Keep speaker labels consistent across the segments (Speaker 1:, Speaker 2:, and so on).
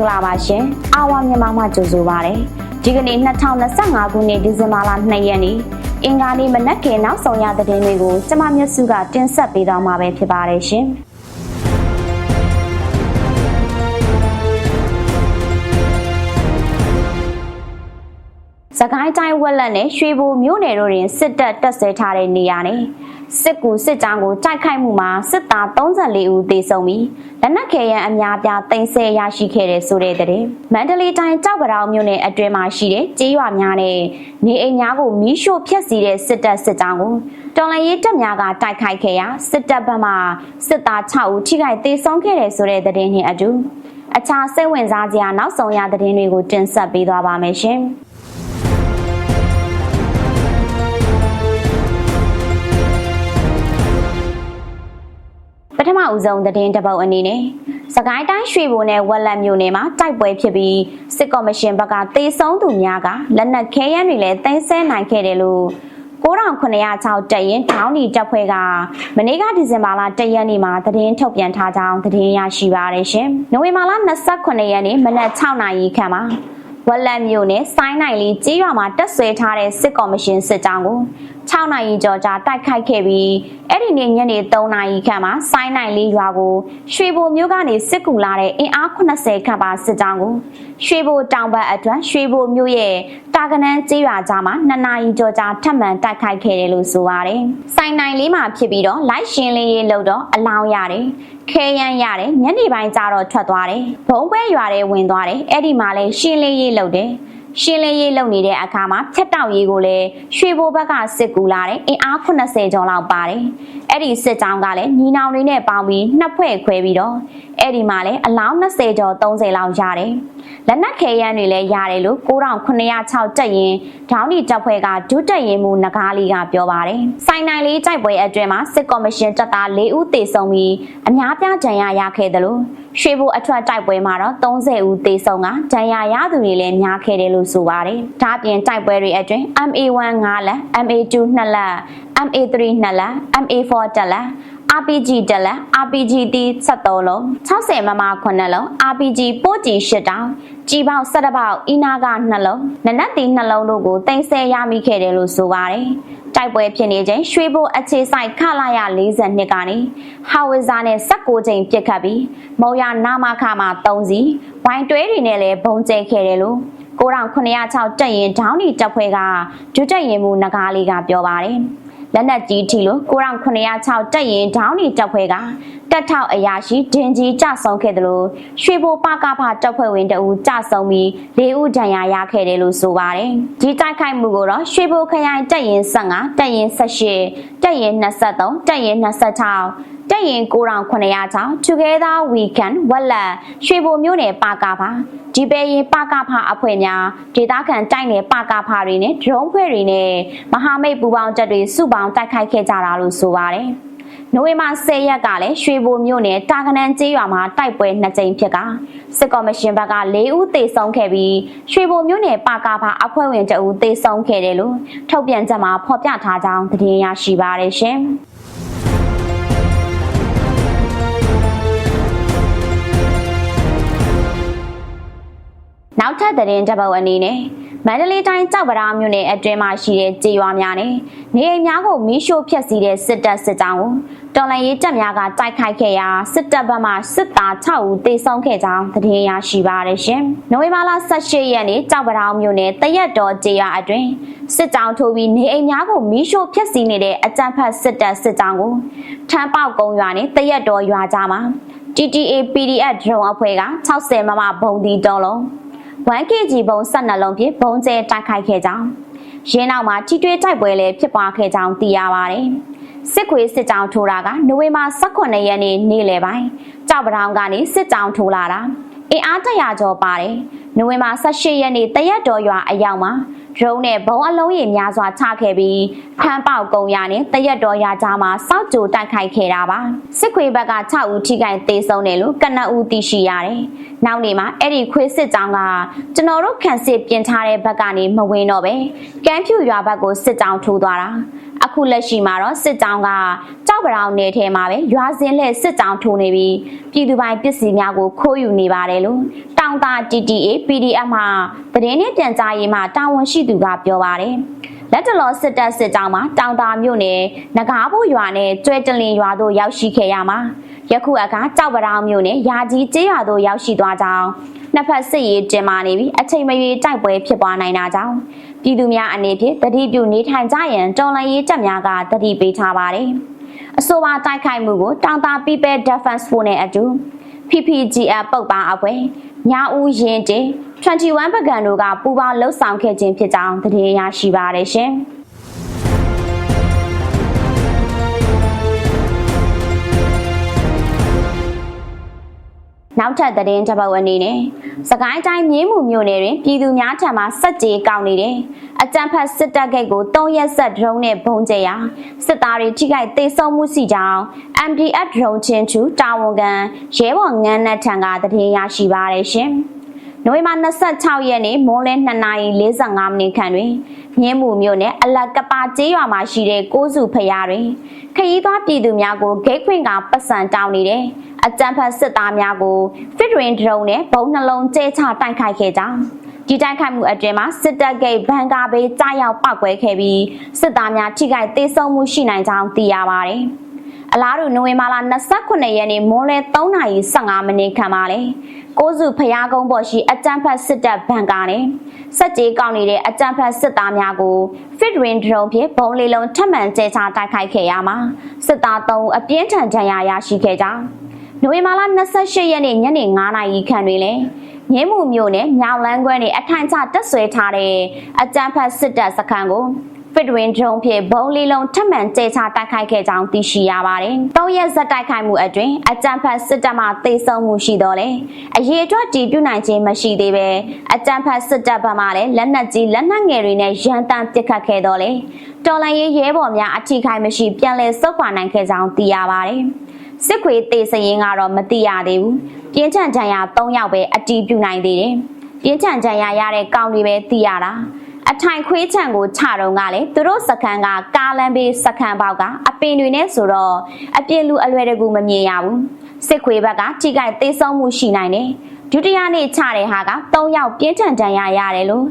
Speaker 1: င်္ဂလာပါရှင်အာဝါမြန်မာမှကြိုဆိုပါရစေဒီကနေ့2025ခုနှစ်ဒီဇင်ဘာလ2ရက်နေ့အင်္ဂါနေ့မနက်ခင်းနောက်ဆုံးရသတင်းတွေကိုကျမမြတ်စုကတင်ဆက်ပေးသွားမှာပဲဖြစ်ပါတယ်ရှင်စကိုင်းတိုင်းဝက်လက်နဲ့ရွှေဘိုမြို့နယ်တို့တွင်စစ်တပ်တပ်ဆွဲထားတဲ့နေရာနဲ့စစ်ကူစစ်ကြောင်းကိုတိုက်ခိုက်မှုမှာစစ်သား34ဦးသေဆုံးပြီးလက်နက်ခဲယမ်းအများပြားသိမ်းဆည်းရရှိခဲ့တဲ့ဆိုတဲ့တဲ့မန္တလေးတိုင်းကြောက်ကြောင်မြို့နယ်အတွင်းမှာရှိတဲ့ကျေးရွာများနဲ့နေအိမ်များကိုမီးရှို့ဖျက်ဆီးတဲ့စစ်တပ်စစ်ကြောင်းကိုတော်လှန်ရေးတပ်များကတိုက်ခိုက်ခဲ့ရာစစ်တပ်ဘက်မှစစ်သား6ဦးထိခိုက်သေဆုံးခဲ့တဲ့ဆိုတဲ့သတင်းနှင့်အတူအခြားစိတ်ဝင်စားစရာနောက်ဆုံးရသတင်းတွေကိုတင်ဆက်ပေးသွားပါမယ်ရှင်ပထမဦးဆုံးသတင်းတစ်ပုဒ်အနေနဲ့စကိုင်းတိုင်းရွှေဘိုနဲ့ဝက်လက်မြို့နယ်မှာတိုက်ပွဲဖြစ်ပြီးစစ်ကော်မရှင်ဘက်ကတေဆုံးသူများကလက်နက်ခဲယမ်းတွေလည်းသိမ်းဆည်းနိုင်ခဲ့တယ်လို့9906တပ်ရင်ထောင်းဒီတပ်ဖွဲ့ကမနေ့ကဒီဇင်ဘာလ1ရက်နေ့မှာသတင်းထုတ်ပြန်ထားကြောင်းသတင်းရရှိပါရရှင်။နိုဝင်ဘာလ29ရက်နေ့မနက်6နာရီခန့်မှာဝက်လက်မြို့နယ်စိုင်းနိုင်လီကျေးရွာမှာတပ်ဆွဲထားတဲ့စစ်ကော်မရှင်စစ်ကြောင်းကို6နာရီကျော်ကြာတိုက်ခိုက်ခဲ့ပြီးအဲ့ဒီနေ့ညနေ3နာရီခန့်မှာစိုင်းနိုင်လီရွာကိုရွှေဘိုမြို့ကနေစစ်ကူလာတဲ့အင်အား80ခန့်ပါစစ်ကြောင်းကိုရွှေဘိုတောင်ဘက်အတွက်ရွှေဘိုမြို့ရဲ့တာကနန်းကျေးရွာကြားမှာ2နာရီကျော်ကြာထပ်မံတိုက်ခိုက်ခဲ့တယ်လို့ဆိုပါတယ်။စိုင်းနိုင်လီမှာဖြစ်ပြီးတော့လိုက်ရှင်းလင်းရေးလုပ်တော့အလောင်းရတယ်။ခဲယမ်းရတယ်ညနေပိုင်းကျတော့ထွက်သွားတယ်။ဘုံပွဲရွာထဲဝင်သွားတယ်။အဲ့ဒီမှာလဲရှင်းလင်းရေးလုပ်တယ်။ရှင်းလင်းရေးလုပ်နေတဲ့အခါမှာဖြတ်တောက်ရေးကိုလည်းရွှေဘိုဘက်ကစစ်ကူလာတဲ့အင်အား80ကျော်လောက်ပါတယ်။အဲ့ဒီစစ်ကြောင်းကလည်းညီနောင်တွေနဲ့ပေါင်းပြီးနှစ်ဖွဲ့ခွဲပြီးတော့အဲ့ဒီမှာလည်းအလောင်း20ကျော်30လောက်ရတယ်။လက်နက်ခဲယမ်းတွေလည်းရတယ်လို့9906တပ်ရင်ဒေါင်းဒီတပ်ဖွဲ့ကဒုတပ်ရင်မှုနဂါးလီကပြောပါတယ်။စိုင်းနိုင်လေးတိုက်ပွဲအတွင်းမှာစစ်ကော်မရှင်တပ်သား4ဦးသေဆုံးပြီးအများပြားဒဏ်ရာရခဲ့တယ်လို့ရွှေဘိုအထွတ်တိုက်ပွဲမှာတော့30ဦးသေဆုံးကဒဏ်ရာရသူတွေလည်းများခဲ့တယ်လို့ဆိုပါတယ်။ဒါပြင်တိုက်ပွဲတွေအတွင်း MA1 5လက် MA2 2လက် MA3 2လက် MA4 1လက်RPG 1လက် RPG-D 73လုံး60မမ9လုံး RPG ပို့ကြီး8တောင်ကြီးပေါက်17ပေါက်အီနာက2လုံးနနက်တီ2လုံးတို့ကိုတင်ဆက်ရမိခဲ့တယ်လို့ဆိုပါတယ်။တိုက်ပွဲဖြစ်နေချိန်ရွှေဘိုအခြေဆိုင်ခလာရ42ကနေဟာဝစ်ဇာနဲ့16ချိန်ပစ်ခတ်ပြီးမုံရနာမခမှာ3စီဝိုင်းတွဲတွေနဲ့လည်းဘုံကျဲခဲ့တယ်လို့9906တပ်ရင်ဒေါင်းဒီတပ်ဖွဲ့ကဒုတပ်ရင်မှုနဂါးလေးကပြောပါတယ်။လက်နက်ကြီးထီလို့9906တပ်ရင်ဒေါင်းဒီတပ်ဖွဲ့ကတပ်ထောက်အရာရှိဒင်ကြီးကြဆုံးခဲ့တယ်လို့ရွှေဘိုပကဖတပ်ဖွဲ့ဝင်တအူကြဆုံးပြီး4ဦးဒဏ်ရာရခဲ့တယ်လို့ဆိုပါတယ်။ဒီတိုက်ခိုက်မှုကိုတော့ရွှေဘိုခရိုင်တပ်ရင်15တပ်ရင်18တပ်ရင်23တပ်ရင်26တပ်ရင်9906 Together We Can ဝက်လက်ရွှေဘိုမြို့နယ်ပကဖဒီပဲရင်ပကဖအဖွဲ့များဒေသခံတိုက်နယ်ပကဖတွေနဲ့ဒရုန်းဖွဲ့တွေနဲ့မဟာမိတ်ပူးပေါင်းတပ်တွေစုပေါင်းတိုက်ခိုက်ခဲ့ကြတာလို့ဆိုပါတယ်။နိုဝင်ဘာ10ရက်ကလည်းရွှေဘိုမြို့နယ်တာကနန်းကျေးရွာမှာတိုက်ပွဲ2ကြိမ်ဖြစ်ကစစ်ကော်မရှင်ဘက်က4ဦးသေဆုံးခဲ့ပြီးရွှေဘိုမြို့နယ်ပကဖအဖွဲ့ဝင်2ဦးသေဆုံးခဲ့တယ်လို့ထုတ်ပြန်ချက်မှာဖော်ပြထားကြောင်းသတင်းရရှိပါရရှင်။နောက်ထပ်သတင်းတစ်ပုဒ်အနေနဲ့မန္တလေးတိုင်းကြောက်ပရာမြို့နယ်အတွင်းမှာရှိတဲ့ကျေးရွာများနဲ့နေအိမ်များကိုမီးရှို့ဖျက်ဆီးတဲ့စစ်တပ်စစ်ကြောင်းကိုတော်လှန်ရေးတပ်များကတိုက်ခိုက်ခဲ့ရာစစ်တပ်ဘက်မှစစ်သား6ဦးသေဆုံးခဲ့ကြောင်းသတင်းရရှိပါရရှင်။နိုဝင်ဘာလ18ရက်နေ့ကြောက်ပရာမြို့နယ်တရက်တော်ကျေးရွာအတွင်းစစ်ကြောင်းထိုးပြီးနေအိမ်များကိုမီးရှို့ဖျက်ဆီးနေတဲ့အကြမ်းဖက်စစ်တပ်စစ်ကြောင်းကိုထမ်းပေါက်ကုန်းရွာနဲ့တရက်တော်ရွာကြားမှာ TTA PDF ဒရုန်းအဖွဲ့က60မမဘုံဒီ3လုံး1kg ဘုံ12လုံးဖြင့်ဘုံကျဲတိုက်ခိုက်ခဲ့ကြောင်းရင်းနောက်မှာထိတွေ့တိုက်ပွဲလည်းဖြစ်ပွားခဲ့ကြောင်းသိရပါတယ်။စစ်ခွေစစ်ကြောင်းထိုးတာကနိုဝင်ဘာ18ရက်နေ့နေ့လယ်ပိုင်းကြောက်ပတောင်ကနေစစ်ကြောင်းထိုးလာတာအင်အား100ကျော်ပါတယ်။နိုဝင်ဘာ18ရက်နေ့တရက်တော်ရွာအရောက်မှာဒရုန်းနဲ့ဘုံအလုံးရေများစွာချခဲ့ပြီးဖမ်းပေါက်ကုန်းရနဲ့တရက်တော်ရကြားမှာစောက်ကြိုတိုက်ခိုက်ခဲ့တာပါစစ်ခွေဘက်က6ဦးထိခိုက်သေဆုံးတယ်လို့ကနအူသိရှိရတယ်နောက်နေ့မှာအဲ့ဒီခွေစစ်ကြောင်းကကျွန်တော်တို့ခံစစ်ပြင်ထားတဲ့ဘက်ကနေမဝင်တော့ပဲကမ်းဖြူရွာဘက်ကိုစစ်ကြောင်းထိုးသွားတာ အခုလက်ရှိမှာတော့စစ်ကြောင်းကကြောက်ပရောင်နယ်ထဲမှာပဲရွာစင်းလက်စစ်ကြောင်းထိုးနေပြီးပြည်သူပိုင်ပစ္စည်းများကိုခိုးယူနေပါတယ်လို့တောင်တာ TTA PDF မှသတင်းနဲ့ပြန်ကြားရေးမှတာဝန်ရှိသူကပြောပါတယ်လက်တလောစစ်တပ်စစ်ကြောင်းမှာတောင်တာမြို့နယ်နဂါးဖို့ရွာနဲ့ကျွဲတလင်ရွာတို့ရောက်ရှိခဲ့ရမှာယခုအခါကြောက်ပရောင်မြို့နယ်ရာကြီးကျေးရွာတို့ရောက်ရှိသွားကြောင်းနှစ်ဖက်စစ်ရေးတင်မာနေပြီးအချိန်မရွေးတိုက်ပွဲဖြစ်ပွားနိုင်တာကြောင့်ပြည်သူများအနေဖြင့်တတိပြုနေထိုင်ကြရန်တော်လှန်ရေးတပ်များကတတိပေးထားပါတယ်အဆိုပါတိုက်ခိုက်မှုကိုတောင်တာ People Defense Force နဲ့အတူ PPGF ပုတ်ပါအဖွဲ့ညာဦးရင်တင်21 ပကံတို့ကပူးပေါင်းလှုပ်ဆောင်ခဲ့ခြင်းဖြစ်ကြောင်းသတင်းရရှိပါတယ်ရှင်နောက်ထပ်သတင်းတစ်ပုဒ်အနေနဲ့စကိုင်းတိုင်းမြင်းမူမြို့နယ်တွင်ပြည်သူများထံမှစက်ကြေးကောက်နေတဲ့အကြမ်းဖက်စစ်တပ်ဂိတ်ကို3ရက်ဆက်ဒရုန်းနဲ့ဘုံကျဲရာစစ်သားတွေထိခိုက်သေဆုံးမှုရှိကြောင်း MDF ဒရုန်းချင်းချူတာဝန်ခံရဲဘော်ငန်းနဲ့ထံကသတင်းရရှိပါတယ်ရှင်နိုဝင်ဘာ26ရက်နေ့မိုးလင်း2:45 မိနစ်ခန့်တွင်မြင်းမူမြို့နယ်အလက်ကပါကျေးရွာမှာရှိတဲ့ကိုးစုဖရားတွင်ခရီးသွားပြည်သူများကိုဂိတ်ဖွင့်ကပတ်စံတောင်းနေတဲ့အကြမ်းဖက်စစ်သားများကိုဖစ်တွင်ဒရုန်းနဲ့ဘုံနှလုံးကျဲချတိုက်ခိုက်ခဲ့ကြောင်းဒီတိုက်ခိုက်မှုအတွင်းမှာစစ်တပ်ဂိတ်ဘန်ကာဘေးကြားရောက်ပောက်ကွဲခဲ့ပြီးစစ်သားများထိခိုက်သေဆုံးမှုရှိနိုင်ကြောင်းသိရပါတယ်အလားတူနိုဝင်ဘာလ29ရက်နေ့မိုးလယ်3:15 မိနစ်ခန့်မှာလေကိုစုဖျားကုန်းပေါ်ရှိအကြမ်းဖက်စစ်တပ်ဘန်ကာနဲ့စက်ကြေးကောက်နေတဲ့အကြမ်းဖက်စစ်သားများကိုဖစ်ရင်ဒရုန်းဖြင့်ဘုံလေးလုံးထပ်မံကျဲချတိုက်ခိုက်ခဲ့ရမှာစစ်သား3ဦးအပြင်းထန်ဒဏ်ရာရရှိခဲ့ကြောင်းနိုဝင်ဘာလ28ရက်နေ့ညနေ9:00နာရီခန့်တွင်လည်းမြင်းမူမြို့နယ်မြောက်လန်းကွန်းနဲ့အထိုင်ချတက်ဆွဲထားတဲ့အကြမ်းဖက်စစ်တပ်စခန်းကိုဖစ်ဝင်ဒရုန်းဖြင့်ဘုံလေးလုံးထပ်မံကျဲချတိုက်ခိုက်ခဲ့ကြောင်းသိရှိရပါတယ်။၃ရက်ဆက်တိုက်ခိုက်မှုအတွင်းအကြမ်းဖက်စစ်တပ်မှသေဆုံးမှုရှိတော့လေ။အရေးအတွက်တည်ပြုနိုင်ခြင်းမရှိသေးပဲအကြမ်းဖက်စစ်တပ်ဘက်မှလည်းလက်နက်ကြီးလက်နက်ငယ်တွေနဲ့ရန်တမ်းပစ်ခတ်ခဲ့တော့လေ။တော်လှန်ရေးရဲဘော်များအထိခိုက်မရှိပြန်လည်ဆုတ်ခွာနိုင်ခဲ့ကြောင်းသိရပါတယ်။စစ်ခွေတေစရင်ကတော့မသိရသေးဘူး။ပြင်းထန်ဒဏ်ရာ3ယောက်ပဲအတည်ပြုနိုင်သေးတယ်။ပြင်းထန်ဒဏ်ရာရတဲ့ကောင်တွေပဲသိရတာ။အထိုင်ခွေးချံကိုချတော့ကလည်းသူတို့စခန်းကကားလမ်းဘေးစခန်းပေါက်ကအပင်တွေနဲ့ဆိုတော့အပြင်းလူအလွယ်တကူမမြင်ရဘူးစစ်ခွေးဘက်ကထိခိုက်သေဆုံးမှုရှိနိုင်တယ်ဒုတိယနေ့ချတဲ့ဟာက3ယောက်ပြင်းထန်ဒဏ်ရာရတယ်လို့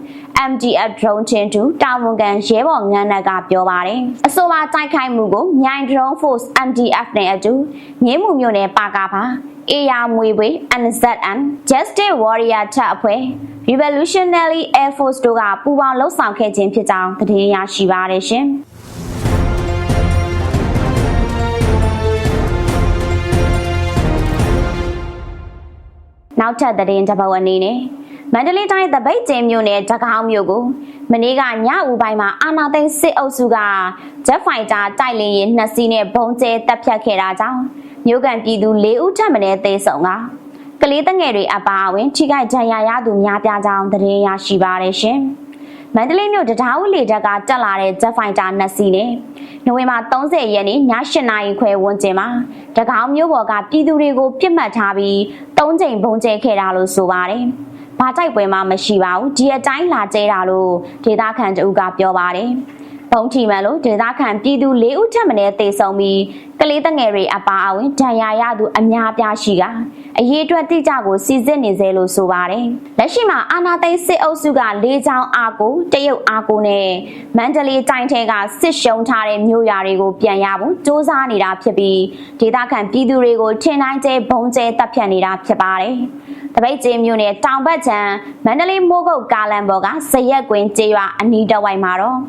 Speaker 1: MDF drone ချင်းတူတာဝန်ခံရဲဘော်ငန်းနက်ကပြောပါတယ်အဆိုပါတိုက်ခိုက်မှုကိုမြိုင် drone force MDF နဲ့အတူငင်းမှုမျိုးနဲ့ပါကပါအေယာမွေပွေ NZN Justice Warrior တပ်အဖွဲ့ Revolutionary Air Force တို့ကပူးပေါင်းလှုပ်ဆောင်ခဲ့ခြင်းဖြစ်ကြောင်းသတင်းရရှိပါတယ်ရှင်နောက်ထပ်သတင်းတစ်ပုဒ်အနေနဲ့မန္တလေးတိုင်းသပိတ်ကျင်းမြို့နယ်တကောင်းမြို့ကိုမနေ့ကညဦးပိုင်းမှာအာဏာသိမ်းစစ်အုပ်စုကဂျက်ဖိုင်တာတိုက်လေယာဉ်2စီးနဲ့ဘုံကျဲတပ်ဖြတ်ခဲ့တာကြောင့်မြို့ကန်ပြည်သူ4ဦးထပ်မံသေဆုံးကလေးတငယ်တွေအပါအဝင်ထိခိုက်ဒဏ်ရာရသူများပြားကြောင်းသတင်းရရှိပါတယ်ရှင်။မန္တလေးမြို့တံတားဦးလေတပ်ကတက်လာတဲ့ဂျက်ဖိုင်တာ2စီးနဲ့နိုဝင်ဘာ30ရက်နေ့ည8:00နာရီခွဲဝန်းကျင်မှာတကောင်းမြို့ပေါ်ကပြည်သူတွေကိုပြစ်မှတ်ထားပြီး3ကြိမ်ဘုံကျဲခဲ့တာလို့ဆိုပါတယ်။ဘာတိုက်ပွဲမှမရှိပါဘူး။ဒီအတိုင်းလာကျဲတာလို့ဒေသခံတအုပ်ကပြောပါတယ်။ဘုံထီမှန်လို့ဒေသခံပြည်သူ4ဦးထပ်မံသေဆုံးပြီးကလေးတငယ်တွေအပါအဝင်ဒဏ်ရာရသူအများပြားရှိကအရေးအတွက်တိကျကိုစီစစ်နေစေလို့ဆိုပါတယ်လက်ရှိမှာအာဏာသိမ်းစစ်အုပ်စုက၄ချောင်းအားကိုတရုတ်အားကိုနဲ့မန္တလေးတိုင်းထဲကစစ်ရှုံထားတဲ့မြို့ရွာတွေကိုပြန်ရဖို့စ조사နေတာဖြစ်ပြီးဒေသခံပြည်သူတွေကိုထင်တိုင်းကျဲဘုံကျဲတပ်ဖြတ်နေတာဖြစ်ပါတယ်တပိတ်ကျင်းမြို့နယ်တောင်ဘက်ခြမ်းမန္တလေးမိုးကုတ်ကားလမ်းပေါ်ကဇရက်ကွင်းကျေးရွာအနီးတစ်ဝိုက်မှာတော့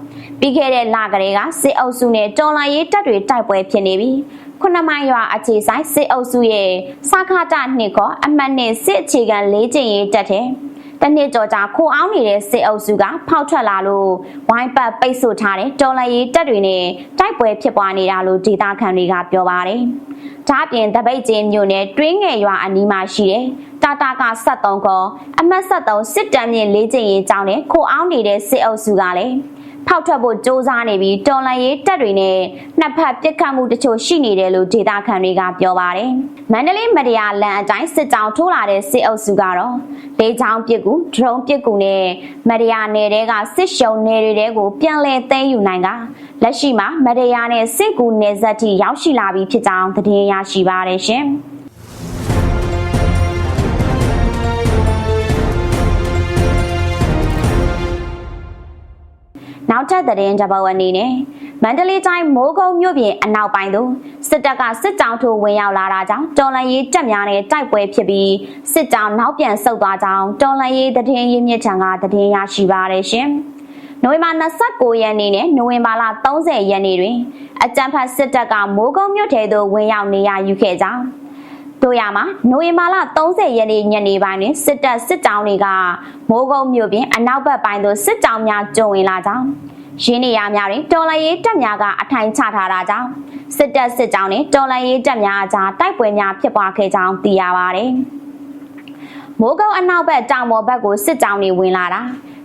Speaker 1: ပြီးခဲ့တဲ့လကလေးကစစ်အုပ်စုနဲ့တော်လှန်ရေးတပ်တွေတိုက်ပွဲဖြစ်နေပြီး9မိုင်ရွာအခြေဆိုင်စစ်အုပ်စုရဲ့စခတာ2ခေါ်အမှတ်နဲ့စစ်အခြေခံ၄ကျင်းရေးတပ်တဲ့တနစ်ကြော်ကြာခိုးအောင်နေတဲ့စစ်အုပ်စုကဖောက်ထွက်လာလို့ဝိုင်းပတ်ပိတ်ဆို့ထားတဲ့တော်လှန်ရေးတပ်တွေနဲ့တိုက်ပွဲဖြစ်ပွားနေတာလို့ဒေသခံတွေကပြောပါတယ်။ဒါ့အပြင်တပိတ်ကျင်းမြို့နယ်တွင်းငယ်ရွာအနီးမှာရှိတဲ့တာတာက73ခေါ်အမှတ်73စစ်တမ်းမြင့်၄ကျင်းရေးကျောင်းနဲ့ခိုးအောင်နေတဲ့စစ်အုပ်စုကလည်း ဖောက်ထွက်ဖို့စ조사နေပြီးတော်လှန်ရေးတပ်တွေနဲ့နှစ်ဖက်ပစ်ခတ်မှုတချို့ရှိနေတယ်လို့ဒေသခံတွေကပြောပါတယ်။မန္တလေးမတရားလမ်းအတိုင်းစစ်ကြောင်းထိုးလာတဲ့စစ်အုပ်စုကတော့လေကြောင်းပစ်ကူဒရုန်းပစ်ကူနဲ့မတရားနယ်တွေကစစ်ရှုံနယ်တွေကိုပြန်လည်သိမ်းယူနိုင်ကလက်ရှိမှာမတရားနဲ့စစ်ကူနယ်စပ်ထိရောက်ရှိလာပြီဖြစ်ကြောင်းသတင်းရရှိပါတယ်ရှင်။နောက်ထပ်သတင်းတစ်ပုဒ်အနေနဲ့မန္တလေးတိုင်းမိုးကုတ်မြို့ပြင်အနောက်ပိုင်းသို့စစ်တပ်ကစစ်ကြောင်းထိုးဝင်ရောက်လာတာကြောင့်တော်လှန်ရေးတပ်များနဲ့တိုက်ပွဲဖြစ်ပြီးစစ်ကြောင်းနောက်ပြန်ဆုတ်သွားကြောင်းတော်လှန်ရေးသတင်းရင်းမြစ်ထံကသတင်းရရှိပါရရှင်။နိုဝင်ဘာ29ရက်နေ့နဲ့နိုဝင်ဘာလ30ရက်နေ့တွင်အကြမ်းဖက်စစ်တပ်ကမိုးကုတ်မြို့ထဲသို့ဝင်ရောက်နေရယူခဲ့ကြောင်းတို့ရမှာနိုဝင်ဘာလ30ရက်နေ့ညနေပိုင်းတွင်စစ်တပ်စစ်ကြောင်းတွေကမိုးကုတ်မြို့ပြင်အနောက်ဘက်ပိုင်းသို့စစ်ကြောင်းများကျုံဝင်လာကြောင်းရင်းနေရများတွင်တော်လှန်ရေးတပ်များကအထိုင်ချထားတာကြောင့်စစ်တပ်စစ်ကြောင်းနဲ့တော်လှန်ရေးတပ်များအကြားတိုက်ပွဲများဖြစ်ပွားခဲ့ကြောင်းသိရပါတယ်။မိုးကုတ်အနောက်ဘက်တောင်ပေါ်ဘက်ကိုစစ်ကြောင်းတွေဝင်လာတာ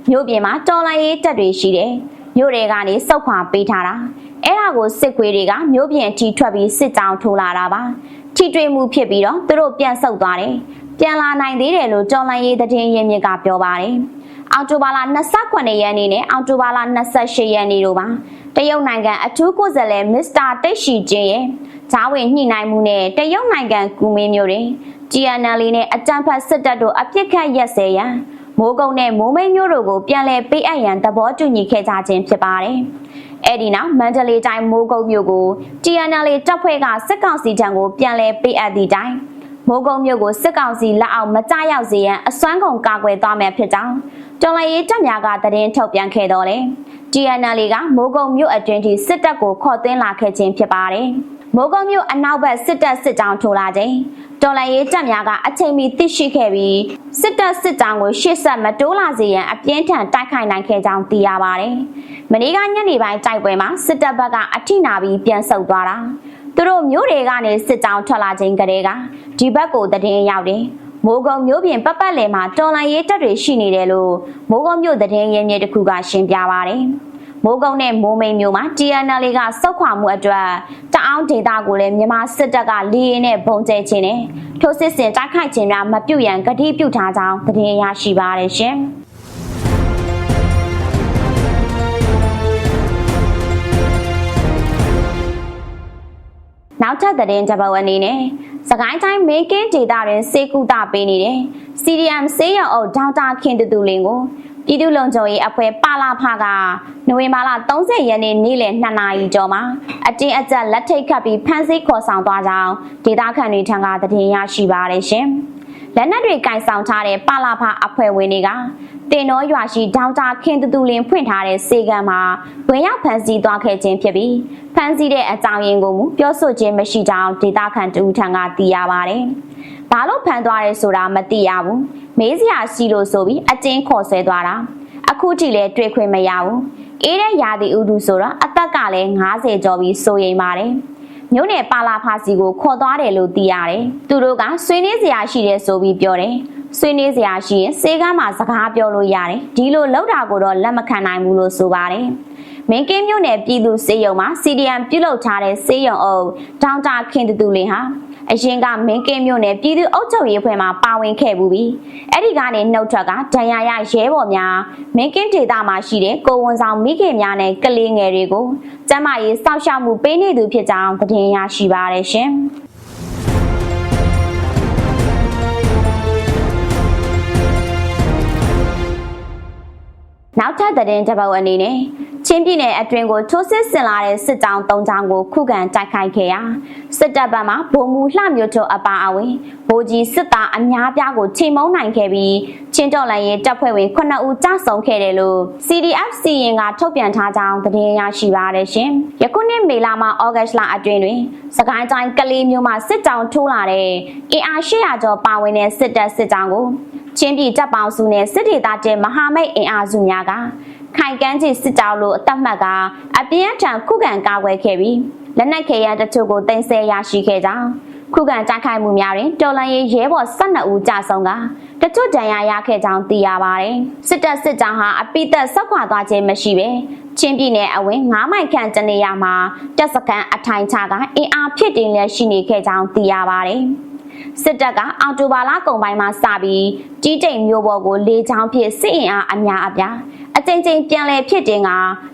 Speaker 1: မြို့ပြင်မှာတော်လှန်ရေးတပ်တွေရှိတယ်။မြို့တွေကနေစုတ်ခွာပေးထားတာအဲ့ဒါကိုစစ်ခွေးတွေကမြို့ပြင်အထိထွက်ပြီးစစ်ကြောင်းထိုးလာတာပါ။ထိတွေ့မှုဖြစ်ပြီးတော့သူတို့ပြန်ဆုတ်သွားတယ်။ပြန်လာနိုင်သေးတယ်လို့တော်လှန်ရေးသတင်းရင်းမြစ်ကပြောပါတယ်။အောက်တိုဘာလ29ရက်နေ့နဲ့အောက်တိုဘာလ28ရက်နေ့တို့မှာတရုတ်နိုင်ငံအထူးကိုယ်စားလှယ်မစ္စတာတိတ်ရှိကျင်းရဲ့ဂျားဝင်ညှိနှိုင်းမှုနဲ့တရုတ်နိုင်ငံကူမင်းမျိုးတွင် GNL နဲ့အကြမ်းဖက်စစ်တပ်တို့အပြစ်ခတ်ရက်စဲရန်မိုးကုတ်နဲ့မိုးမိတ်မျိုးတို့ကိုပြန်လည်ပေးအပ်ရန်သဘောတူညီခဲ့ကြခြင်းဖြစ်ပါတယ်။အဲဒီနောက်မန္တလေးတိုင်းမိုးကုတ်မြို့ကို GNL တပ်ဖွဲ့ကစစ်ကောင်စီထံကိုပြန်လည်ပေးအပ်သည့်တိုင်မိုးကုတ်မြို့ကိုစစ်ကောင်စီလက်အောက်မကျရောက်စေရန်အစွမ်းကုန်ကာကွယ်သွားမယ်ဖြစ်ကြောင်းတော်လှန်ရေးတပ်များကသတင်းထုတ်ပြန်ခဲ့တော်လဲ GNL ကမိုးကုတ်မြို့အတွင်းထိစစ်တပ်ကိုခေါ်သွင်းလာခဲ့ခြင်းဖြစ်ပါတယ်။မိုးကုတ်မြို့အနောက်ဘက်စစ်တပ်စစ်ကြောင်းထိုးလာခြင်းတော်လှန်ရေးတပ်များကအချိန်မီသိရှိခဲ့ပြီးစစ်တပ်စစ်ကြောင်းကိုရှေ့ဆက်မတိုးလာစေရန်အပြင်းထန်တိုက်ခိုက်နိုင်ခဲ့ကြောင်းသိရပါတယ်။မနေ့ကညနေပိုင်းတိုက်ပွဲမှာစစ်တပ်ဘက်ကအထိနာပြီးပြန်ဆုတ်သွားတာသူတို့မျိုးတွေကနေစစ်ကြောင်းထွက်လာခြင်းကလေးကဒီဘက်ကိုတည်င်းရောက်တယ်မိုးကုတ်မျိုးပြင်ပတ်ပတ်လည်မှာတော်လှန်ရေးတပ်တွေရှိနေတယ်လို့မိုးကုတ်မျိုးတည်င်းရင်းမြစ်တစ်ခုကရှင်းပြပါတယ်မိုးကုတ်နဲ့မိုးမိတ်မျိုးမှာ TNL ကစုတ်ခွာမှုအတွက်တအောင်းဒေတာကိုလည်းမြန်မာစစ်တပ်ကလေရင်နဲ့ဘုံကျဲခြင်းနဲ့ထိုးစစ်ဆင်တိုက်ခိုက်ခြင်းများမပြုတ်ရန်ကတိပြုထားကြောင်းသတင်းရရှိပါတယ်ရှင်နောက်ထပ်သတင်းတစ်ပုဒ်အနေနဲ့စကိုင်းတိုင်းမေကင်းဒေသတွင်စေကူတာပေးနေတဲ့ CDM ဆေးရုံအုပ်ဒေါက်တာခင်တူတူလင်းကိုပြည်သူ့လုံခြုံရေးအဖွဲ့ပါလာဖကနိုဝင်ဘာလ30ရက်နေ့နေ့လယ်2နာရီကျော်မှာအတင်းအကျပ်လက်ထိတ်ခတ်ပြီးဖမ်းဆီးခေါ်ဆောင်သွားကြောင်းဒေသခံတွေထံကသတင်းရရှိပါရရှင်။လက်နက်တွေကင်ဆောင်ထားတဲ့ပါလာဖအဖွဲ့ဝင်တွေကတင်တော်ရွာရှိဒေါက်တာခင်တူတူလင်းဖွင့်ထားတဲ့စေကံမှာဝင်ရောက်ဖမ်းဆီးသွားခဲ့ခြင်းဖြစ်ပြီးဖမ်းဆီးတဲ့အကြောင်းရင်းကိုပြောဆိုခြင်းမရှိကြောင်းဒေသခံတူထံကသိရပါတယ်။ဘာလို့ဖမ်းသွားရဲဆိုတာမသိရဘူး။မေးစရာရှိလို့ဆိုပြီးအတင်းခေါ်ဆွဲသွားတာ။အခုထိလည်းတွေ့ခွင့်မရဘူး။အေးတဲ့ရာသီဥတုဆိုတော့အသက်ကလည်း90ကျော်ပြီးစိုးရိမ်ပါတယ်။မြို့နယ်ပါလာဖာစီကိုခေါ်သွားတယ်လို့သိရတယ်။သူတို့ကဆွေးနွေးစရာရှိတယ်ဆိုပြီးပြောတယ်။ဆွေးနွေးစရာရှိရင်စေကမ်းမှာစကားပြောလို့ရတယ်။ဒီလိုလောက်တာကိုတော့လက်မခံနိုင်ဘူးလို့ဆိုပါတယ်။မင်းကင်းမြို့နယ်ပြည်သူစေယုံမှာ CDM ပြုလုပ်ထားတဲ့စေယုံအုပ်ဒေါက်တာခင်တူတူလင်းဟာအရင်ကမင်းကင်းမြို့နယ်ပြည်သူ့အုပ်ချုပ်ရေးအဖွဲ့မှပါဝင်ခဲ့ဘူးပြီးအဲ့ဒီကနေနှုတ်ထွက်ကဒဏ်ရာရရဲဘော်များမင်းကင်းဒေသမှာရှိတဲ့ကိုဝန်ဆောင်မိခင်များနဲ့ကလေးငယ်တွေကိုကျန်းမာရေးစောင့်ရှောက်မှုပေးနေသူဖြစ်ကြောင်းသတင်းရရှိပါရရှင်နောက်ထပ်သတင်းတစ်ပုဒ်အနေနဲ့ချင်းပြည်နယ်အတွင်းကိုထိုးစစ်ဆင်လာတဲ့စစ်ကြောင်း၃ကြောင်းကိုခုခံတိုက်ခိုက်ခဲ့ရာစစ်တပ်ဘက်မှဗိုလ်မှူးလှမျိုးတို့အပါအဝင်ဗိုလ်ကြီးစစ်သားအများပြားကိုချိန်မုံနိုင်ခဲ့ပြီးချင်းတော်လှန်ရေးတပ်ဖွဲ့ဝင်9ဦးကြာဆုံးခဲ့တယ်လို့ CDF စီရင်ကထုတ်ပြန်ထားကြောင်းသတင်းရရှိပါရရှင်။ယခုနှစ်မေလမှဩဂတ်လအတွင်းတွင်စကိုင်းတိုင်းကလေးမျိုးမှာစစ်ကြောင်းထိုးလာတဲ့အင်အား800ကျော်ပါဝင်တဲ့စစ်တပ်စစ်ကြောင်းကိုချင်းပြည်တပ်ပေါင်းစုနဲ့စစ်ဒေသတဲမဟာမိတ်အင်အားစုများကခိုင်ကန်းကြီးစစ်ကြောင်းလို့အသက်မှတ်ကအပြင်းထန်ခုခံကာကွယ်ခဲ့ပြီးလက်နက်ခဲယမ်းတချို့ကိုတင်ဆက်ရရှိခဲ့ကြောင်းခုခံတိုက်ခိုက်မှုများတွင်တော်လှန်ရေးရဲဘော်12ဦးကြာဆုံးကတချို့ဒဏ်ရာရခဲ့ကြောင်းသိရပါတယ်စစ်တပ်စစ်ကြောင်းဟာအပိသက်ဆက်ခွာသွားခြင်းမရှိဘဲ ချင်းပြည်နယ်အဝင်း9မိုင်ခန့်တနေရာမှာတပ်စခန်းအထိုင်ချကအင်အားဖြစ်တင်လျက်ရှိနေခဲ့ကြောင်းသိရပါတယ်။စစ်တပ်ကအော်တိုဘာလကုန်ပိုင်းမှာစပြီးကြီးတိမ်မျိုးပေါ်ကိုလေကြောင်းဖြင့်စစ်အင်အားအများအပြားအကြိမ်ကြိမ်ပြန်လည်ဖြစ်တင်က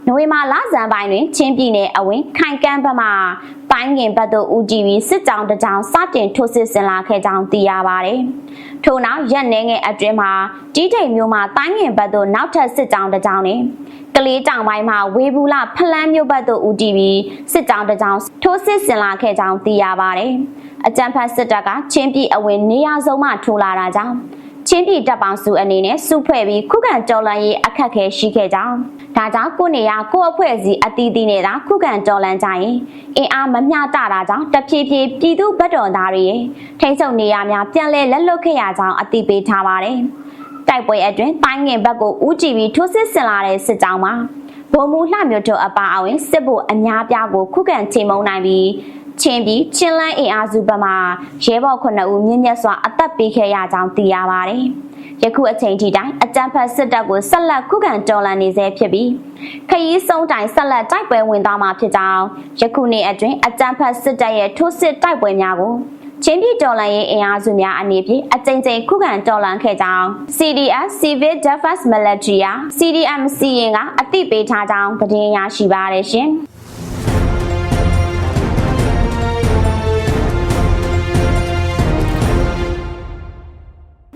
Speaker 1: နိုဝင်ဘာလဆန်းပိုင်းတွင်ချင်းပြည်နယ်အဝင်းခိုင်ကန်းဘက်မှတိုင်းငင်ဘက်သို့ဦးတည်ပြီးစစ်ကြောင်းတစ်ကြောင်းစတင်ထိုးစစ်ဆင်လာခဲ့ကြောင်းသိရပါတယ်။ထို့နောက်ရက်နေငယ်အတွင်းမှာကြီးတိမ်မျိုးမှာတိုင်းငင်ဘက်သို့နောက်ထပ်စစ်ကြောင်းတစ်ကြောင်းနဲ့ကလေးတောင်ပိုင်းမှာဝေဘူးလဖလန်းမျိုးဘက်သို့ဦးတည်ပြီးစစ်ကြောင်းတစ်ကြောင်းထိုးစစ်ဆင်လာခဲ့ကြောင်းသိရပါတယ်။အကြမ်းဖက်စစ်တပ်ကချင်းပြည်အဝင်းနေရာစုံမှထိုးလာတာကြောင့်ချင်းပြည်တပ်ပေါင်းစုအနေနဲ့စုဖွဲ့ပြီးခုခံတော်လှန်ရေးအခက်အခဲရှိခဲ့ကြောင်းဒါကြောင့်ကိုနေရကိုအဖွဲ့အစည်းအသီးသီးနဲ့သာခုခံတော်လှန်ကြရင်အင်အားမမျှတတာကြောင့်တဖြည်းဖြည်းပြည်သူဗတ်တော်သားတွေထိန်းချုပ်နေရများပြန်လည်လက်လွတ်ခဲ့ရကြောင်းအသိပေးထားပါတယ်။တိုက်ပွဲအတွင်းတိုင်းငင်ဘက်ကိုဦးကြည့်ပြီးထိုးစစ်ဆင်လာတဲ့စစ်ကြောင်းမှာဗိုလ်မှူးလှမျိုးတို့အပါအဝင်စစ်ဗိုလ်အများပြားကိုခုခံချိန်မုံနိုင်ပြီးချင်းပြည်ချင်းလန်းအင်အားစုဘက်မှရဲဘော်9ဦးမြင့်မြတ်စွာအသက်ပေးခဲ့ရကြောင်းသိရပါတယ်။ယခုအချိန်ထိတိုင်အကြမ်းဖက်စစ်တပ်ကိုဆက်လက်ခုခံတော်လှန်နေဆဲဖြစ်ပြီးခရီးဆုံးတိုင်ဆက်လက်တိုက်ပွဲဝင်သွားမှာဖြစ်ကြောင်းယခုနေ့အတွင်းအကြမ်းဖက်စစ်တပ်ရဲ့ထိုးစစ်တိုက်ပွဲများကိုချင်းပြည်တော်လှန်ရေးအင်အားစုများအနေဖြင့်အကြိမ်ကြိမ်ခုခံတော်လှန်ခဲ့ကြောင်း CDF Civil Defense Military CDMC ကအသိပေးထားကြောင်းသတင်းရရှိပါတယ်ရှင်။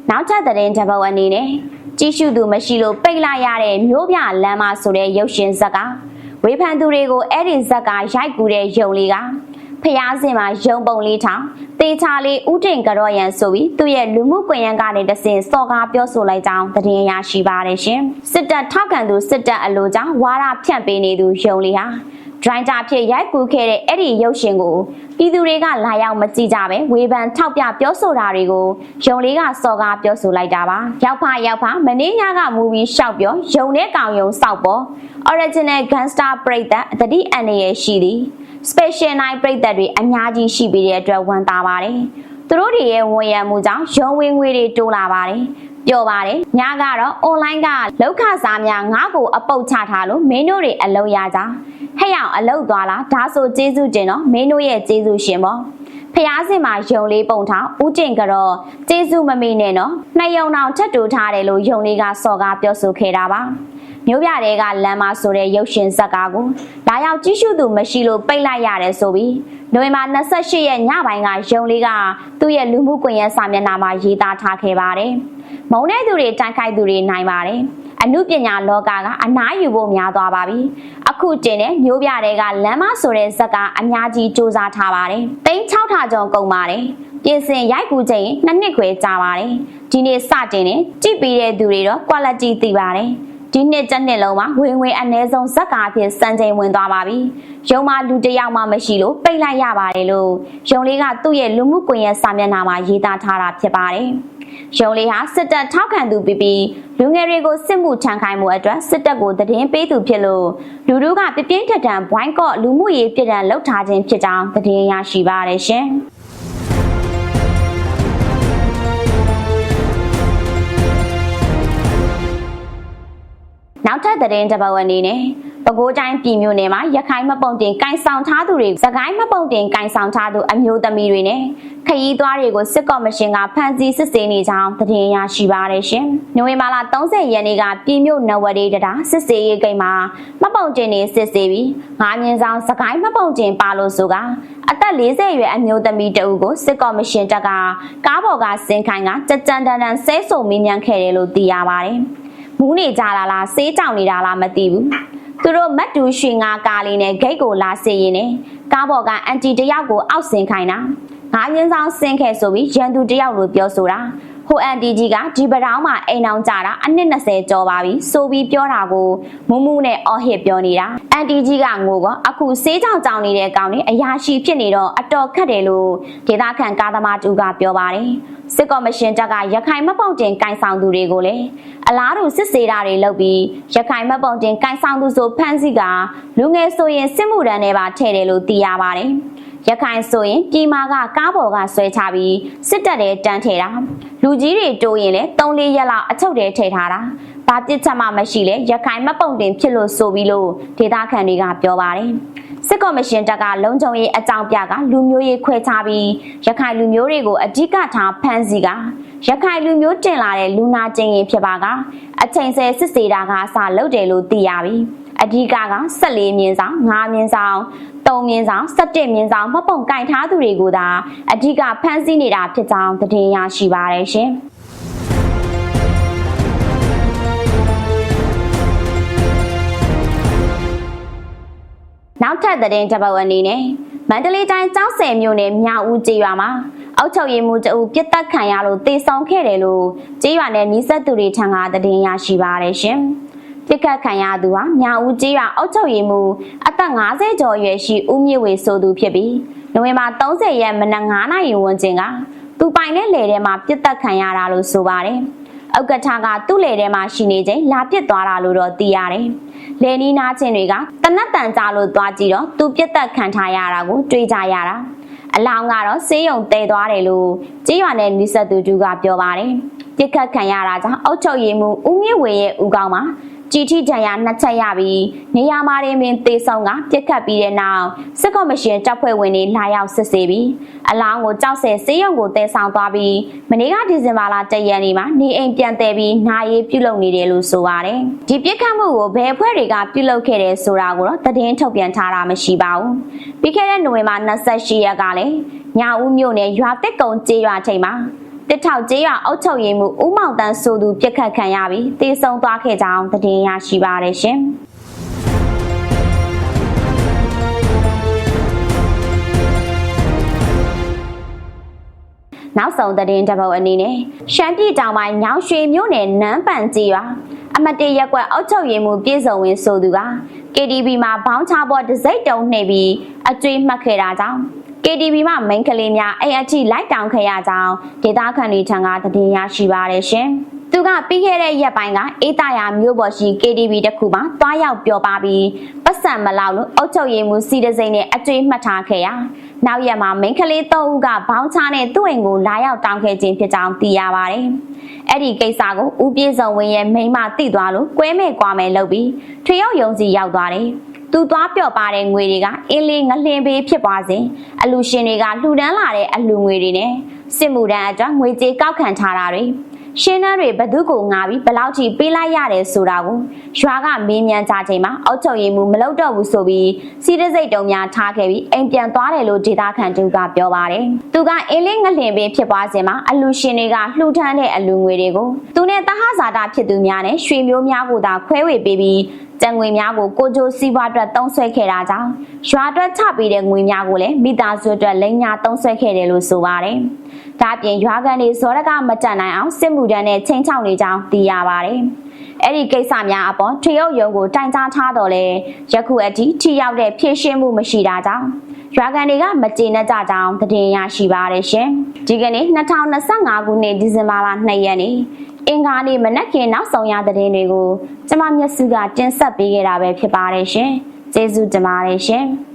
Speaker 1: နောက်ထပ်သတင်းတစ်ပုဒ်အနေနဲ့ကြီးစုသူမရှိလို့ပိတ်လိုက်ရတဲ့မျိုးပြလမ်းမဆိုတဲ့ရုပ်ရှင်ဇာတ်ကဝေဖန်သူတွေကိုအဲ့ဒီဇာတ်ကရိုက်ကူတဲ့ယုံလေးကဖျားစင်မှာယုံပုံလေးထောင်တေချာလေးဥတင်ကြော်ရန်ဆိုပြီးသူ့ရဲ့လူမှုကွန်ရက်ကနေတဆင့်စော်ကားပြောဆိုလိုက်ကြောင်းသတင်းရရှိပါတယ်ရှင်စစ်တပ်ထောက်ခံသူစစ်တပ်အလို့ကြောင့်ဝါဒဖြန့်ပေးနေသူယုံလေးဟာဒရိုင်တာဖြစ်ရိုက်ကူခဲ့တဲ့အဲ့ဒီရုပ်ရှင်ကိုပြည်သူတွေကလာရောက်မကြည့်ကြပဲဝေဖန်ထောက်ပြပြောဆိုတာတွေကိုယုံလေးကစော်ကားပြောဆိုလိုက်တာပါရောက်ဖမင်းညကမူပြီးရှောက်ပြောယုံတဲ့ကောင်ယုံစောက်ပေါ် original gangster ပရိသတ်တတိအန်ရဲ့ရှိသည် special night ပရိသတ်တွေအများကြီးရှိပြီးတဲ့အတွက်ဝန်တာပါတယ်သူတို့တွေရဲ့ဝန်ရံမှုကြောင့်ရုံဝင်ငွေတွေတိုးလာပါတယ်ပြောပါတယ်ညကတော့ online ကလောက်ခစားများငါ့ကိုအပုတ်ချထားလို့မင်းတို့တွေအလုပ်ရကြဟဲ့အောင်အလုပ်သွားလားဒါဆိုကျေးဇူးတင်တော့မင်းတို့ရဲ့ကျေးဇူးရှင်ပေါ့ဖျားစင်မှာယုံလေးပုံထားဦးကျင်ကတော့ကျေးဇူးမမေ့နဲ့နော်နှစ်ယုံအောင်ထပ်တူထားတယ်လို့ယုံလေးကစော်ကားပြောဆိုခဲ့တာပါမျိုးပြတဲ့ကလမ်းမဆိုတဲ့ရုပ်ရှင်ဇာတ်ကားကိုလာရောက်ကြည့်ရှုသူမရှိလို့ပိတ်လိုက်ရတယ်ဆိုပြီးနိုဝင်ဘာ28ရက်ညပိုင်းကယုံလေးကသူ့ရဲ့လူမှုကွန်ရက်စာမျက်နှာမှာရေးသားထားခဲ့ပါတယ်မုံတဲ့သူတွေတိုက်ခိုက်သူတွေနိုင်ပါတယ်အမှုပညာလောကကအနားယူဖို့များသွားပါပြီအခုတင်တဲ့မျိုးပြတဲ့ကလမ်းမဆိုတဲ့ဇာတ်ကားအများကြီးစူးစမ်းထားပါတယ်36ထာကျော်ကုန်ပါတယ်ပြင်ဆင်ရိုက်ကူးချိန်2နှစ်ခွဲကြာပါတယ်ဒီနေ့စတင်နေကြည့်ပြီးတဲ့သူတွေတော့ quality သိပါတယ်ဒီနှစ်တစ်နှစ်လုံးမှာဝင်အနည်းဆုံးဇက်ကားအဖြစ်စံချိန်ဝင်သွားပါပြီ။ရုံမှာလူတစ်ယောက်မှမရှိလို့ပိတ်လိုက်ရပါတယ်လို့ရုံလေးကသူ့ရဲ့လူမှုကွန်ရက်စာမျက်နှာမှာရေးသားထားတာဖြစ်ပါတယ်။ရုံလေးဟာစစ်တပ်ထောက်ခံသူပြီးလူငယ်တွေကိုစစ်မှုထမ်းခိုင်းမှုအတွက်စစ်တပ်ကိုသတင်းပေးသူဖြစ်လို့လူတို့ကပြပြင်းထန်ထန်ဘွိုင်းကော့လူမှုရေးပြည်တံလှုပ်ထားခြင်းဖြစ်ကြောင်းသတင်းရရှိပါတယ်ရှင်။နောက်ထပ်သတင်းတစ်ပုဒ်အနေနဲ့ပဲခူးတိုင်းပြည်မြို့နယ်မှာရခိုင်မပုံတင်ကိုင်ဆောင်ထားသူတွေစကိုင်းမပုံတင်ကိုင်ဆောင်ထားသူအမျိုးသမီးတွေနဲ့ခရီးသွားတွေကိုစစ်ကော်မရှင်ကဖမ်းဆီးစစ်ဆေးနေကြောင်းသတင်းရရှိပါတယ်ရှင်။နိုဝင်ဘာလ30ရက်နေ့ကပြည်မြို့နဝဒေတစစ်ဆေးရေးဂိတ်မှာမပုံတင်တွေစစ်ဆေးပြီး9မြင်းဆောင်စကိုင်းမပုံတင်ပါလို့ဆိုကအသက်40ရွယ်အမျိုးသမီးတဦးကိုစစ်ကော်မရှင်တပ်ကကားပေါ်ကဆင်းခိုင်းကကြကြံတန်ဆဲဆုံမင်းမြန်ခဲ့တယ်လို့သိရပါတယ်။မူးနေကြလားဆေးကြောင်နေတာလားမသိဘူးသူတို့မတ်တူရွှေငါကားလေးနဲ့ဂိတ်ကိုလာစေရင်နဲ့ကားပေါ်ကအန်တီတယောက်ကိုအောက်ဆင်းခိုင်းတာ9မြင်းဆောင်ဆင်းခဲ့ဆိုပြီးရန်သူတယောက်လိုပြောဆိုတာဟိုအန်တီကြီးကဒီပတောင်းမှာအိမ်အောင်ကြတာအနှစ်20ကျော်ပါပြီဆိုပြီးပြောတာကိုမူးမူးနဲ့အော်ဟစ်ပြောနေတာအန်တီကြီးကငိုကအခုဆေးကြောင်ကြောင်နေတဲ့ကောင်တွေအရာရှိဖြစ်နေတော့အတော်ခက်တယ်လို့ဒေသခံကားသမားတူကပြောပါတယ်စစ်ကော်မရှင်တပ်ကရခိုင်မပုံတင်ကိုင်ဆောင်သူတွေကိုလည်းအလားတူစစ်ဆေးတာတွေလုပ်ပြီးရခိုင်မပုံတင်ကိုင်ဆောင်သူဆိုဖမ်းဆီးကလူငယ်ဆိုရင်စစ်မှုထမ်းတွေပါထည့်တယ်လို့သိရပါတယ်ရခိုင်ဆိုရင်ပြည်မာကကားပေါ်ကဆွဲချပြီးစစ်တပ်တွေတန်းထည့်တာလူကြီးတွေတိုးရင်လည်း3-4ရက်လောက်အချုပ်တွေထည့်ထားတာ ဘာပြစ်ချက်မှမရှိလဲရခိုင်မပုံတင်ဖြစ်လို့ဆိုပြီးလို့ဒေသခံတွေကပြောပါတယ်စစ်ကော်မရှင်တပ်ကလုံခြုံရေးအကြောင်းပြကလူမျိုးရေးခွဲခြားပြီးရခိုင်လူမျိုးတွေကိုအဓိကထားဖမ်းဆီးကရခိုင်လူမျိုးတင်လာတဲ့လူနာချင်းရင်ဖြစ်ပါကအချိန်ဆဲစစ်ဆေးတာကအစလုပ်တယ်လို့သိရပြီအဓိက14မြင်းဆောင်5မြင်းဆောင်3မြင်းဆောင်17မြင်းဆောင်မပုံကင်ထားသူတွေကိုသာအဓိကဖမ်းဆီးနေတာဖြစ်ကြောင်းသတင်းရရှိပါတယ်ရှင်နောက်ထပ်သတင်းတစ်ပုဒ်အနေနဲ့မန္တလေးတိုင်းကျောက်ဆည်မြို့နယ်မြောက်ဦးကျေးရွာမှာအောက်ချုပ်ရေးမှူးတအုပ်ပြစ်တက်ခံရလို့တေဆုံးခဲ့တယ်လို့ကျေးရွာနယ်နီးစပ်သူတွေထံကသတင်းရရှိပါတယ်ရှင်။ပြစ်ခတ်ခံရသူဟာမြောက်ဦးကျေးရွာအောက်ချုပ်ရေးမှူးအသက်50ကျော်အရွယ်ရှိဦးမြင့်ဝေဆိုသူဖြစ်ပြီးနိုဝင်ဘာ30ရက်မနက်9နာရီဝန်းကျင်ကသူပိုင်တဲ့လယ်ထဲမှာပြစ်တက်ခံရတာလို့ဆိုပါတယ်။ဥက္ကဋ္ဌကသူ့လယ်ထဲမှာရှိနေချိန်လာပစ်သွားတာလို့တော့သိရတယ်။လယ်နီးနားချင်းတွေကတနတ်တန်ကြလို့သွားကြည့်တော့သူပြစ်တက်ခံထားရတာကိုတွေးကြရတာအလောင်းကတော့ဆေးရုံတည်သွားတယ်လို့ကျေးရွာနယ်နီးစပ်သူတူကပြောပါတယ်ပြစ်ခတ်ခံရတာကြောင့်အုပ်ချုပ်ရေးမှူးဦးမြင့်ဝေရဲ့ဦးခေါင်းမှာကြီးထိဒဏ်ရာ2ချက်ရပြီးနေရာမှာတင်ပင်သေဆုံးကပြစ်ခတ်ပြီးတဲ့နောက်စစ်ကော်မရှင်တပ်ဖွဲ့ဝင်တွေလာရောက်စစ်ဆေးပြီးအလောင်းကိုကြောက်ဆယ်ဆေးရုံကိုတည်ဆောင်သွားပြီးမနေ့ကဒီဇင်ဘာလ1ရက်နေ့မှာနေအိမ်ပြန်တည်ပြီးနာရေးပြုလုပ်နေတယ်လို့ဆိုပါတယ်ဒီပြစ်ခတ်မှုကိုဘယ်အဖွဲ့တွေကပြုလုပ်ခဲ့တယ်ဆိုတာကိုတော့သတင်းထုတ်ပြန်ထားတာမရှိပါဘူးပြီးခဲ့တဲ့နိုဝင်ဘာ28ရက်ကလည်းညဦးမြို့နယ်ရွာတက်ကုံကျေးရွာထိပ်မှာတစ်ထောက်ကျေးရွာအုပ်ချုပ်ရေးမှူးဦးမောင်တန်းဆိုသူပြစ်ခတ်ခံရပြီးတေဆုံးသွားခဲ့ကြောင်းသတင်းရရှိပါတယ်ရှင်နောက်ဆုံးသတင်းတစ်ပုဒ်အနေနဲ့ရှမ်းပြည်တောင်ပိုင်းညောင်ရွှေမြို့နယ်နန်းပန်ကျေးရွာအမတ်တရက်ကွက်အုပ်ချုပ်ရေးမှူးပြည်စုံဝင်းဆိုသူက KTV မှာဘောင်းချပေါ်တစိမ့်တုံနှိပ်ပြီးအကျွေးမှတ်ခဲ့တာကြောင့်KTV မှာမိန်းကလေးများအိမ်အထိလိုက်တောင်ခဲ့ရကြောင်းဒေသခံတွေထံကသတင်းရရှိပါတယ်ရှင်။သူကပြီးခဲ့တဲ့ရက်ပိုင်းကအေးတရာမြို့ပေါ်ရှိ KTV တစ်ခုမှာတွားရောက်ပျော်ပါပြီးပတ်စံမလောက်လို့အုပ်ချုပ်ရေးမှူးစီတစိမ့်နဲ့အကျွေးမှတ်ထားခဲ့ရ။နောက်ရက်မှာမိန်းကလေး3ဦးကဘောင်းချနဲ့သူ့အိမ်ကိုလာရောက်တောင်းခဲ့ခြင်းဖြစ်ကြောင်းသိရပါတယ်။အဲ့ဒီကိစ္စကိုဦးပြေစုံဝင်းရဲ့မိန်းမသိသွားလို့ကွဲမဲ့ကွာမဲ့လုပ်ပြီးထွေရောက်ယုံစီရောက်သွားတယ်။သူသွားပျော်ပါတဲ့ငွေတွေကအင်းလေးငလင်ပေးဖြစ်သွားစဉ်အလူရှင်တွေကလှူဒန်းလာတဲ့အလူငွေတွေနဲ့စစ်မှုထမ်းအတွက်ငွေကြေးကောက်ခံထားတာတွေရှင်းနှန်းတွေဘသူကိုငါပြီးဘလောက်ထိပေးလိုက်ရတယ်ဆိုတာကိုရွာကမေးမြန်းကြချိန်မှာအောက်ချုပ်ရေးမှူးမလုပ်တော့ဘူးဆိုပြီးစီးတစိတ်တုံများထားခဲ့ပြီးအိမ်ပြန်သွားတယ်လို့ဒေသခံတူကပြောပါတယ်။သူကအင်းလေးငလင်ပေးဖြစ်သွားစဉ်မှာအလူရှင်တွေကလှူဒန်းတဲ့အလူငွေတွေကိုသူနဲ့တဟဇာတာဖြစ်သူများနဲ့ရွှေမျိုးများကိုသာခွဲဝေပေးပြီးကျန်ငွေများကိုကိုကျိုးစီးပွားအတွက်သုံးဆွဲခဲ့တာကြောင့်ရွာအတွက်ချပေးတဲ့ငွေများကိုလည်းမိသားစုအတွက်လိမ်ညာသုံးဆွဲခဲ့တယ်လို့ဆိုပါတယ်။ဒါ့အပြင်ရွာကန်တွေဇောရကမတန်နိုင်အောင်စစ်မှုထမ်းနဲ့ချင်းချောက်နေကြောင်းသိရပါတယ်။အဲ့ဒီကိစ္စများအပေါ်ထွေအုပ်ရုံးကိုတိုင်ကြားထားတော့လဲယခုအထိထိရောက်တဲ့ဖြည့်ရှင်းမှုမရှိတာကြောင့်ရွာကန်တွေကမကျေနပ်ကြကြောင်းသတင်းရရှိပါတယ်ရှင်။ဒီကနေ့2025ခုနှစ်ဒီဇင်ဘာလ2ရက်နေ့အင်္ဂါနေ့မနက်ခင်းနောက်ဆုံးရသတင်းတွေကိုကျမမျက်စုကတင်ဆက်ပေးခဲ့တာပဲဖြစ်ပါတယ်ရှင်။ကျေးဇူးတင်ပါတယ်ရှင်။